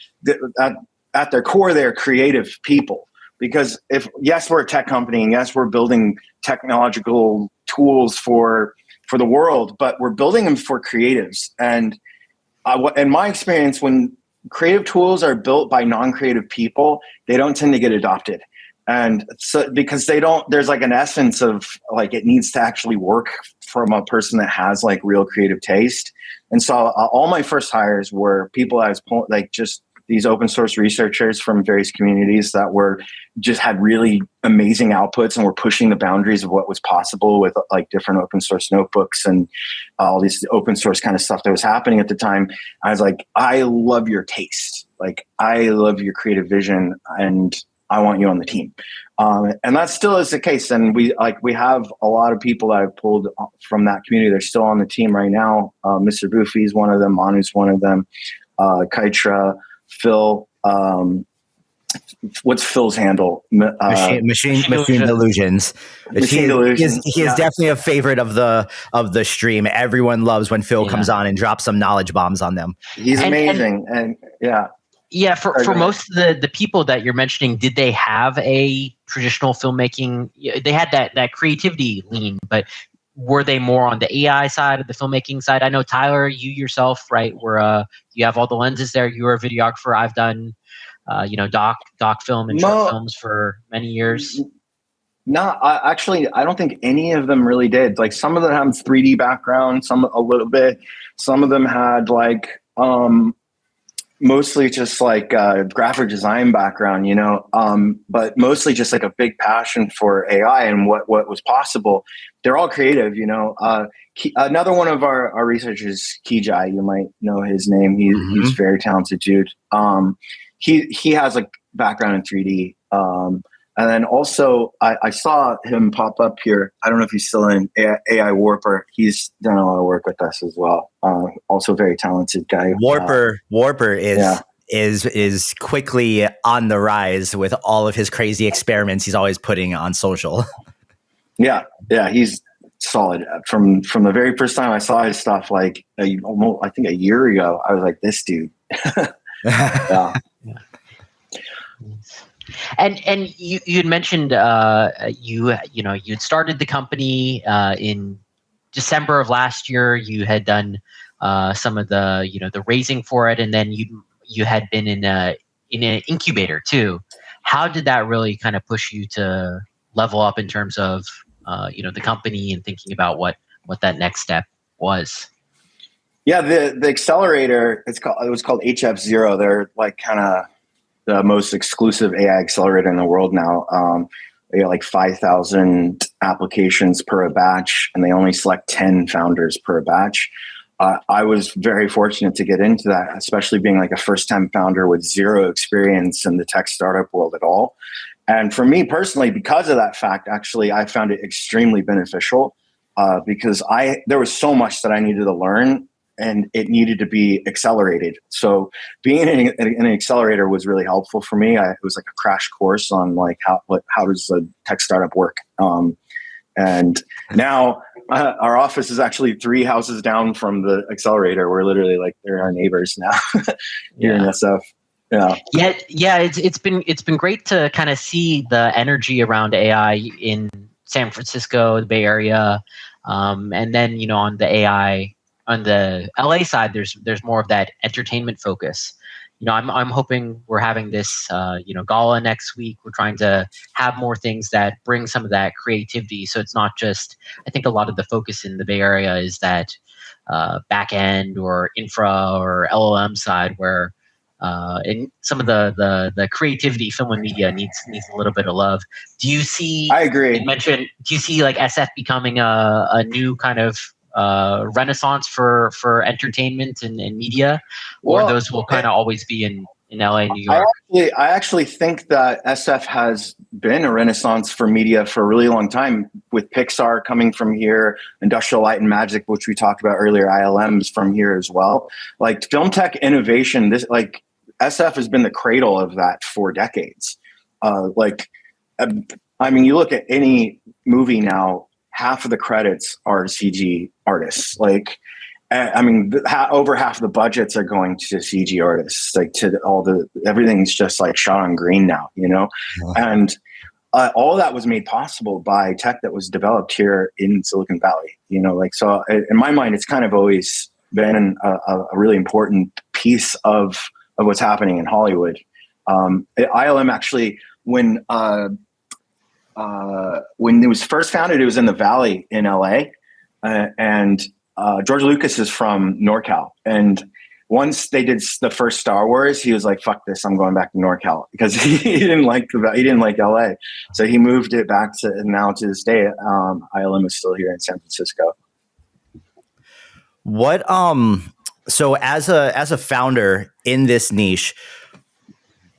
at their core, they're creative people. Because yes, we're a tech company, and yes, we're building technological tools for the world, but we're building them for creatives. And in my experience, when creative tools are built by non-creative people, they don't tend to get adopted. And so because there's like an essence of like, it needs to actually work from a person that has like real creative taste. And so all my first hires were people I was like just these open source researchers from various communities that had really amazing outputs and were pushing the boundaries of what was possible with like different open source notebooks and all these open source kind of stuff that was happening at the time. I was like, I love your taste. Like, I love your creative vision, and I want you on the team. And that still is the case. And we have a lot of people that I've pulled from that community. They're still on the team right now. Mr. Boofy is one of them. Manu's one of them. Kaitra, Phil, what's Phil's handle? Machine Delusions. Machine Delusions. He is definitely a favorite of the stream. Everyone loves when Phil comes on and drops some knowledge bombs on them. He's amazing. And yeah. Yeah, for most of the people that you're mentioning, did they have a traditional filmmaking? They had that creativity lean, but were they more on the AI side of the filmmaking side? I know, Tyler, you yourself, right, you have all the lenses there. You were a videographer. I've done, doc film and short films for many years. No, I don't think any of them really did. Like, some of them have 3D background, some a little bit. Some of them had like mostly just like graphic design background, but mostly just like a big passion for AI and what was possible. They're all creative, Another one of our researchers, Kijai, you might know his name. He's a very talented dude. He has a background in 3D. And then also, I saw him pop up here. I don't know if he's still in AI Warper. He's done a lot of work with us as well. Also, very talented guy. Warper is quickly on the rise with all of his crazy experiments he's always putting on social. Yeah, he's solid. From the very first time I saw his stuff, like I think a year ago, I was like, this dude. Yeah. And you'd mentioned you'd started the company in December of last year. You had done some of the raising for it, and then you had been in an incubator too. How did that really kind of push you to level up in terms of the company and thinking about what that next step was? Yeah, the accelerator, it was called HF0. They're like kind of the most exclusive AI accelerator in the world now. They got like 5,000 applications per batch, and they only select 10 founders per batch. I was very fortunate to get into that, especially being like a first-time founder with zero experience in the tech startup world at all. And for me personally, because of that fact, actually, I found it extremely beneficial because there was so much that I needed to learn, and it needed to be accelerated. So being in an accelerator was really helpful for me. It was like a crash course on like how does a tech startup work. And now our office is actually 3 houses down from the accelerator. We're literally like, they're our neighbors now here in SF. Yeah. It's been great to kind of see the energy around AI in San Francisco, the Bay Area, and then on the AI. On the LA side, there's more of that entertainment focus. I'm hoping we're having this gala next week. We're trying to have more things that bring some of that creativity. So it's not just. I think a lot of the focus in the Bay Area is that back end or infra or LLM side, where in some of the creativity, film and media needs a little bit of love. Do you see? I agree. Do you see like SF becoming a new kind of renaissance for entertainment and media, or those will kind of always be in LA, New York? I actually think that SF has been a renaissance for media for a really long time, with Pixar coming from here, Industrial Light and Magic, which we talked about earlier, ILM's from here as well. Like film tech innovation, SF has been the cradle of that for decades. I mean, you look at any movie now, half of the credits are CG artists. Like, I mean, over half of the budgets are going to CG artists. Like, everything's just like shot on green now, you know? Yeah. And all that was made possible by tech that was developed here in Silicon Valley, you know? Like, so in my mind, it's kind of always been a really important piece of what's happening in Hollywood. ILM actually, when it was first founded, it was in the Valley in LA, and George Lucas is from NorCal. And once they did the first Star Wars, he was like, "Fuck this! I'm going back to NorCal," because he didn't like LA. So he moved it back to, and now to this day, ILM is still here in San Francisco. What so as a founder in this niche,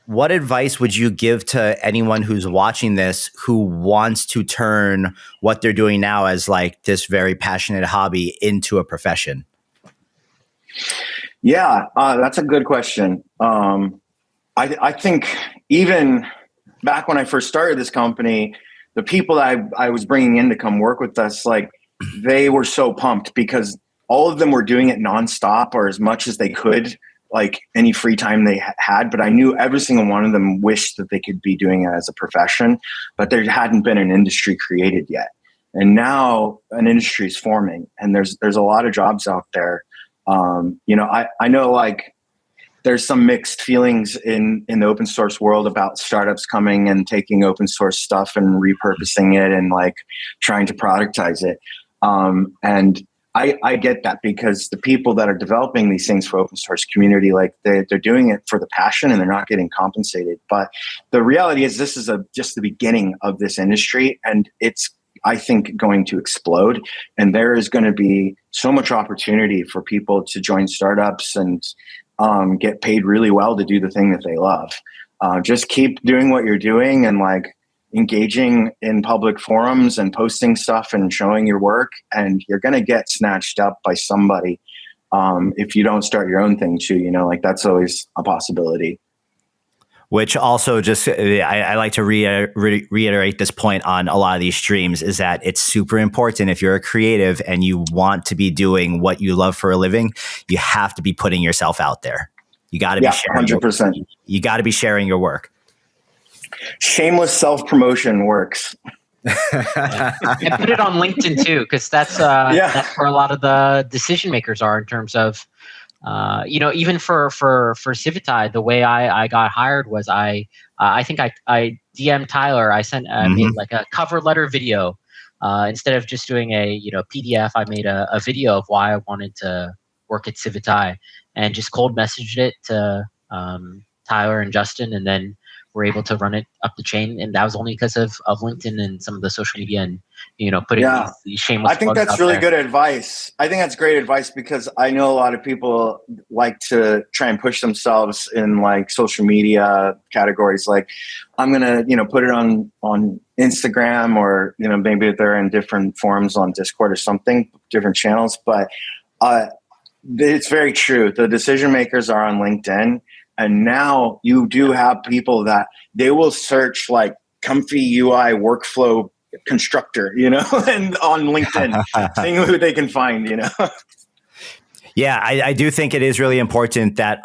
what advice would you give to anyone who's watching this who wants to turn what they're doing now as like this very passionate hobby into a profession? Yeah, that's a good question. I think even back when I first started this company, the people that I was bringing in to come work with us, like, they were so pumped because all of them were doing it nonstop or as much as they could, like any free time they had. But I knew every single one of them wished that they could be doing it as a profession, but there hadn't been an industry created yet. And now an industry is forming, and there's a lot of jobs out there. You know, I know, like, there's some mixed feelings in the open source world about startups coming and taking open source stuff and repurposing it and like trying to productize it. And I get that, because the people that are developing these things for open source community, like, they're doing it for the passion and they're not getting compensated. But the reality is this is just the beginning of this industry, and it's, I think, going to explode. And there is going to be so much opportunity for people to join startups and get paid really well to do the thing that they love. Just keep doing what you're doing and like engaging in public forums and posting stuff and showing your work, and you're going to get snatched up by somebody. If you don't start your own thing too, you know, like, that's always a possibility. Which also just, I like to reiterate this point on a lot of these streams, is that it's super important. If you're a creative and you want to be doing what you love for a living, you have to be putting yourself out there. You got to be sharing 100%. You got to be sharing your work. Shameless self-promotion works. And put it on LinkedIn too, because that's where a lot of the decision makers are in terms of, you know, even for Civitai, the way I got hired was I think I DM'd Tyler. I sent made like a cover letter video instead of just doing a PDF. I made a video of why I wanted to work at Civitai, and just cold messaged it to Tyler and Justin, and then we're able to run it up the chain. And that was only because of LinkedIn and some of the social media, and putting these shameless. I think that's really good advice. I think that's great advice, because I know a lot of people like to try and push themselves in like social media categories. Like, I'm gonna put it on Instagram, or maybe they're in different forums on Discord or something, different channels. But it's very true. The decision makers are on LinkedIn. And now you do have people that they will search like comfy UI workflow constructor, and on LinkedIn, seeing who they can find, Yeah, I do think it is really important that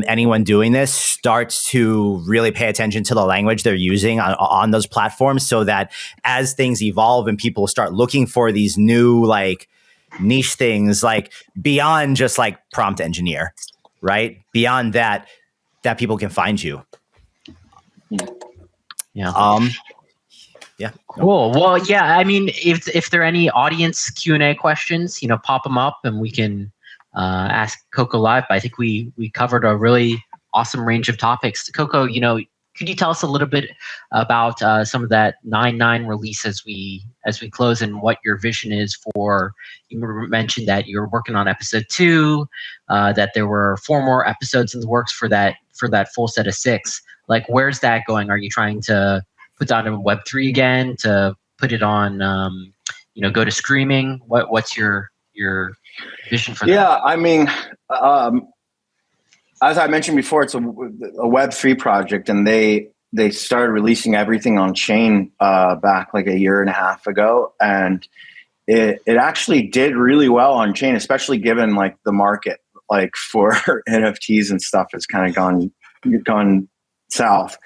anyone doing this starts to really pay attention to the language they're using on those platforms, so that as things evolve and people start looking for these new like niche things, like beyond just like prompt engineer, right? Beyond that people can find you. Yeah. Yeah. Cool. Well, yeah. I mean, if there are any audience Q&A questions, pop them up, and we can Ask Coco Live. But I think we covered a really awesome range of topics. Coco, could you tell us a little bit about some of that 9/9 release as we close, and what your vision is for? You mentioned that you're working on episode 2, that there were 4 more episodes in the works for that full set of 6. Like, where's that going? Are you trying to put that on Web3 again, to put it on, go to streaming? What's your vision for that? Yeah, I mean, as I mentioned before, it's a Web3 project, and they started releasing everything on chain back like a year and a half ago, and it actually did really well on chain, especially given like the market like for NFTs and stuff has kind of gone south.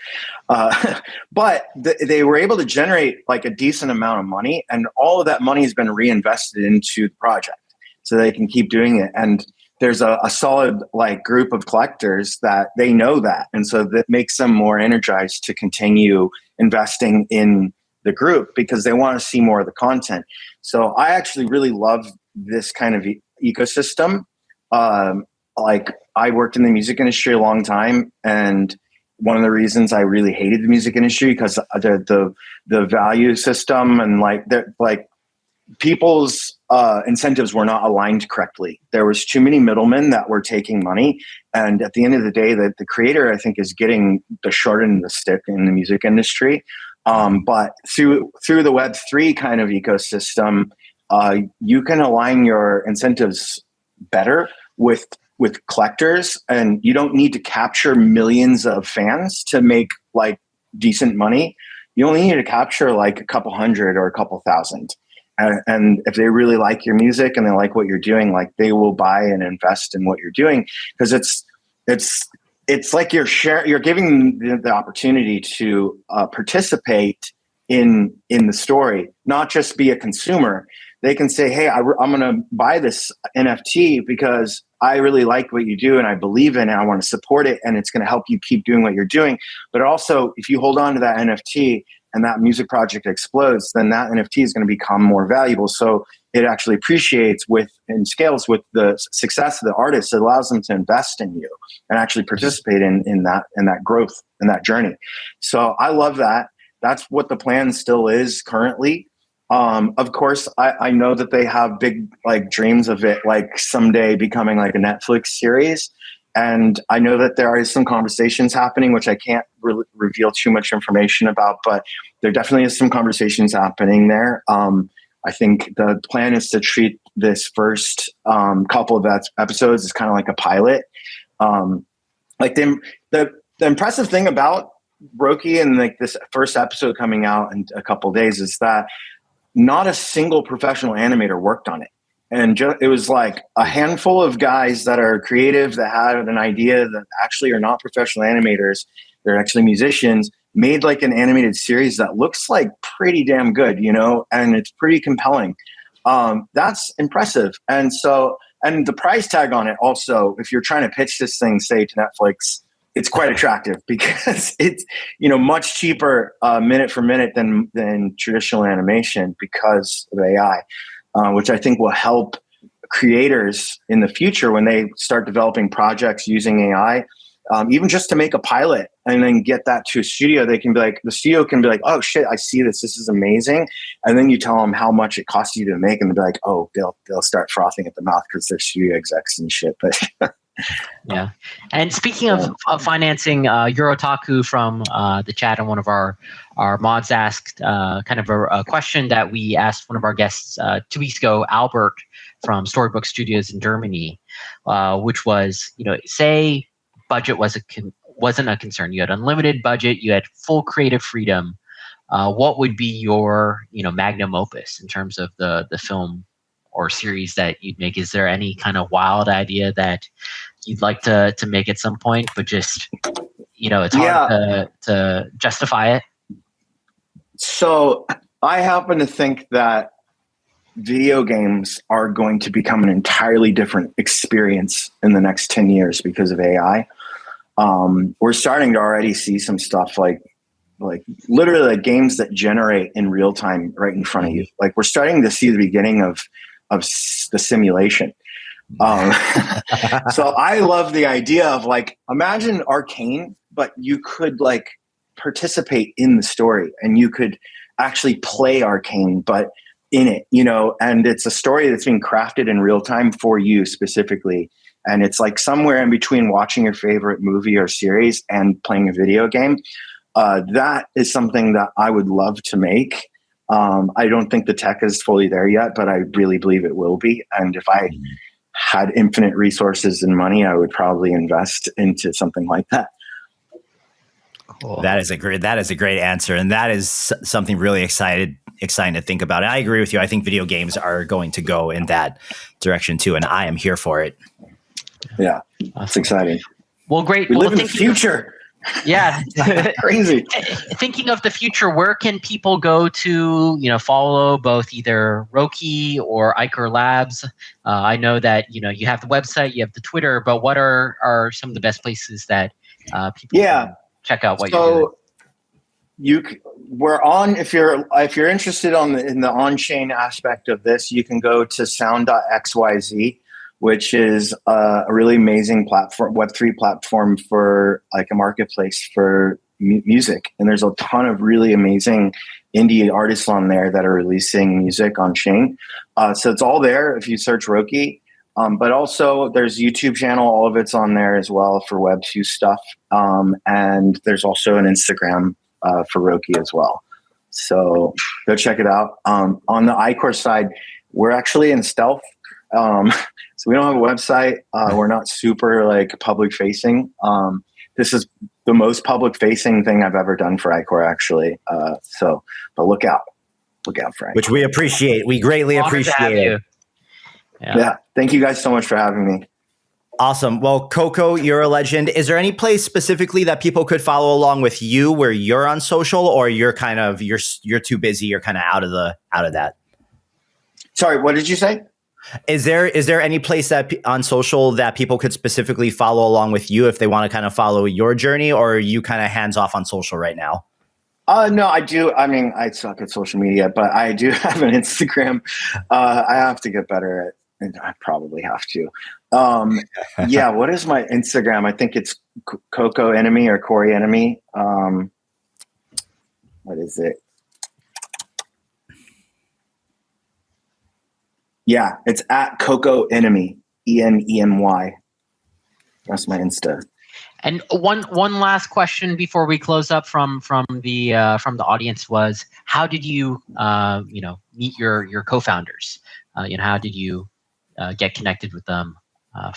But they were able to generate like a decent amount of money, and all of that money has been reinvested into the project, so they can keep doing it. And there's a solid like group of collectors that they know that. And so that makes them more energized to continue investing in the group, because they want to see more of the content. So I actually really love this kind of ecosystem. Like, I worked in the music industry a long time, and one of the reasons I really hated the music industry, because the value system and like people's incentives were not aligned correctly. There was too many middlemen that were taking money, and at the end of the day, the creator, I think, is getting the short end of the stick in the music industry. But through the Web3 kind of ecosystem, you can align your incentives better with collectors, and you don't need to capture millions of fans to make like decent money. You only need to capture like a couple hundred or a couple thousand. And if they really like your music and they like what you're doing, like, they will buy and invest in what you're doing, because it's like you're giving them the opportunity to participate in the story, not just be a consumer. They can say, hey, I'm going to buy this NFT because I really like what you do and I believe in it. I want to support it, and it's going to help you keep doing what you're doing. But also, if you hold on to that NFT and that music project explodes, then that NFT is going to become more valuable. So it actually appreciates and scales with the success of the artist. It allows them to invest in you and actually participate in that growth and that journey. So I love that. That's what the plan still is currently. Of course, I know that they have big like dreams of it like someday becoming like a Netflix series. And I know that there are some conversations happening, which I can't reveal too much information about, but there definitely is some conversations happening there. I think the plan is to treat this first couple of episodes as kind of like a pilot. Like the impressive thing about Brokey and like this first episode coming out in a couple of days is that not a single professional animator worked on it. And it was like a handful of guys that are creative, that had an idea, that actually are not professional animators. They're actually musicians, made like an animated series that looks like pretty damn good, and it's pretty compelling. That's impressive. And the price tag on it also, if you're trying to pitch this thing, say, to Netflix, it's quite attractive, because it's, much cheaper minute for minute than traditional animation because of AI. Which I think will help creators in the future when they start developing projects using AI, even just to make a pilot and then get that to a studio. The studio can be like, oh shit, I see this. This is amazing. And then you tell them how much it costs you to make, and they'll be like, oh, they'll start frothing at the mouth because they're studio execs and shit. But yeah. And speaking of financing, Eurotaku from the chat, and one of our mods asked kind of a question that we asked one of our guests 2 weeks ago, Albert from Storybook Studios in Germany, which was, say budget wasn't a concern. You had unlimited budget, you had full creative freedom. What would be your, magnum opus in terms of the film or series that you'd make? Is there any kind of wild idea that you'd like to make at some point, but just, it's hard to justify it? So I happen to think that video games are going to become an entirely different experience in the next 10 years because of AI. We're starting to already see some stuff like literally like games that generate in real time right in front of you. Like, we're starting to see the beginning of the simulation. Um, so I love the idea of like, imagine Arcane, but you could like participate in the story and you could actually play Arcane, but in it, and it's a story that's being crafted in real time for you specifically. And it's like somewhere in between watching your favorite movie or series and playing a video game. That is something that I would love to make. I don't think the tech is fully there yet, but I really believe it will be. And if I had infinite resources and money, I would probably invest into something like that. Cool. That is a great answer. And that is something really exciting to think about. And I agree with you. I think video games are going to go in that direction too. And I am here for it. Yeah. That's exciting. Well, great. We live in the future. Yeah. Crazy. Thinking of the future, where can people go to, follow both either Roki or IKHOR Labs? I know that, you have the website, you have the Twitter, but what are some of the best places that people can check out what you're doing? We're on, if you're interested in the on-chain aspect of this, you can go to sound.xyz, which is a really amazing platform, Web3 platform for like a marketplace for music. And there's a ton of really amazing indie artists on there that are releasing music on chain. So it's all there if you search Roki. But also there's YouTube channel, all of it's on there as well for Web2 stuff. And there's also an Instagram for Roki as well. So go check it out. On the IKHOR side, we're actually in stealth. So we don't have a website. We're not super like public facing. This is the most public facing thing I've ever done for IKHOR actually. But look out for IKHOR. Which we appreciate. We greatly appreciate it. Yeah. Thank you guys so much for having me. Awesome. Well, Coco, you're a legend. Is there any place specifically that people could follow along with you where you're on social, or you're kind of, you're too busy, you're kind of out of that? Sorry, what did you say? Is there any place that on social that people could specifically follow along with you if they want to kind of follow your journey, or are you kind of hands off on social right now? No, I do. I mean, I suck at social media, but I do have an Instagram. I have to get better at, and I probably have to. Yeah, what is my Instagram? I think it's Coco Enemy or Corey Enemy. What is it? Yeah, it's at Coco Enemy, ENEMY. That's my Insta. And one last question before we close up from the audience was, how did you meet your co-founders? How did you get connected with them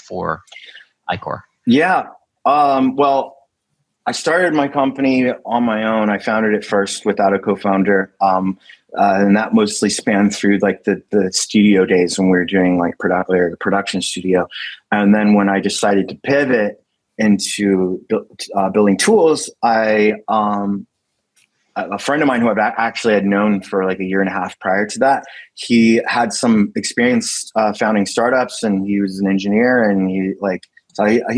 for IKHOR? Yeah. Well, I started my company on my own. I founded it first without a co-founder. And that mostly spanned through like the studio days when we were doing like production studio. And then when I decided to pivot into building tools, a friend of mine who I actually had known for like a year and a half prior to that, he had some experience founding startups, and he was an engineer, and he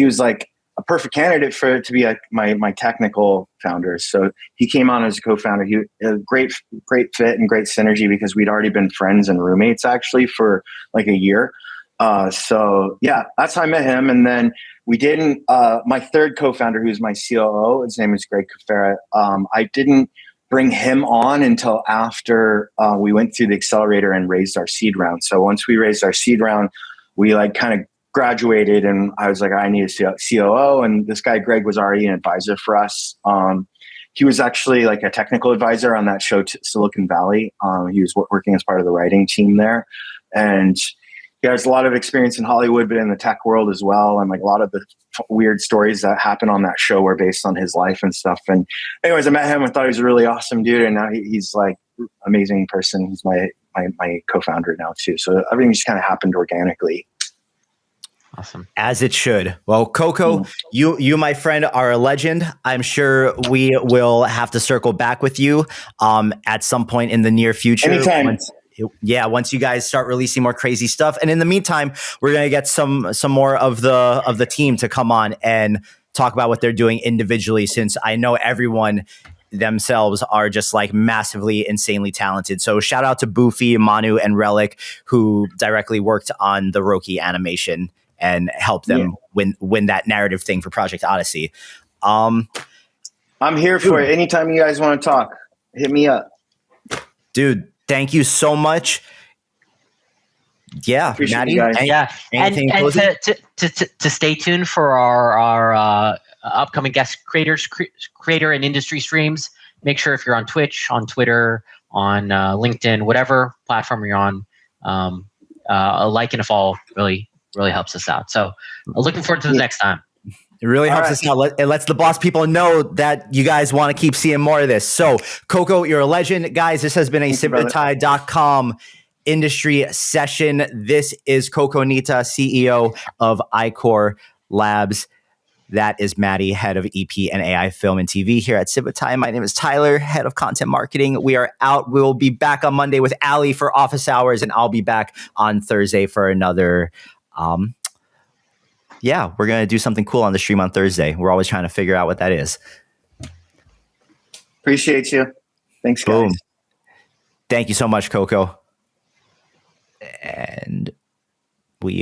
was like a perfect candidate to be my technical founder. So he came on as a co-founder. He a great fit and great synergy because we'd already been friends and roommates actually for like a year. So yeah, that's how I met him. And then we didn't, my third co-founder, who's my COO, his name is Greg Kafera. I didn't bring him on until after we went through the accelerator and raised our seed round. So once we raised our seed round, we like kind of graduated, and I was like, I need a COO. And this guy, Greg, was already an advisor for us. He was actually like a technical advisor on that show, Silicon Valley. He was working as part of the writing team there. And he has a lot of experience in Hollywood, but in the tech world as well. And like a lot of the weird stories that happen on that show were based on his life and stuff. And anyways, I met him and thought he was a really awesome dude. And now he's like amazing person. He's my co-founder now too. So everything just kind of happened organically. Awesome. As it should. Well, Coco, you, my friend, are a legend. I'm sure we will have to circle back with you at some point in the near future. Anytime. Once you guys start releasing more crazy stuff. And in the meantime, we're going to get some more of the team to come on and talk about what they're doing individually, since I know everyone themselves are just like massively, insanely talented. So shout out to Boofy, Manu, and Relic, who directly worked on the Roki animation and helped them win that narrative thing for Project Odyssey. I'm here for it. Anytime you guys want to talk, hit me up. Dude, thank you so much. Yeah, Appreciate Maddie, you guys. And to stay tuned for our upcoming guest creator and industry streams. Make sure if you're on Twitch, on Twitter, on LinkedIn, whatever platform you're on, a like and a follow really helps us out. So looking forward to the next time. It really helps us out. It lets the boss people know that you guys want to keep seeing more of this. So, Coco, you're a legend. Guys, this has been a Civitai.com industry session. This is Coco Nitta, CEO of IKHOR Labs. That is Maddie, head of EP and AI film and TV here at Civitai. My name is Tyler, head of content marketing. We are out. We'll be back on Monday with Ali for office hours, and I'll be back on Thursday for another we're going to do something cool on the stream on Thursday. We're always trying to figure out what that is. Appreciate you. Thanks, guys. Boom. Thank you so much, Coco. And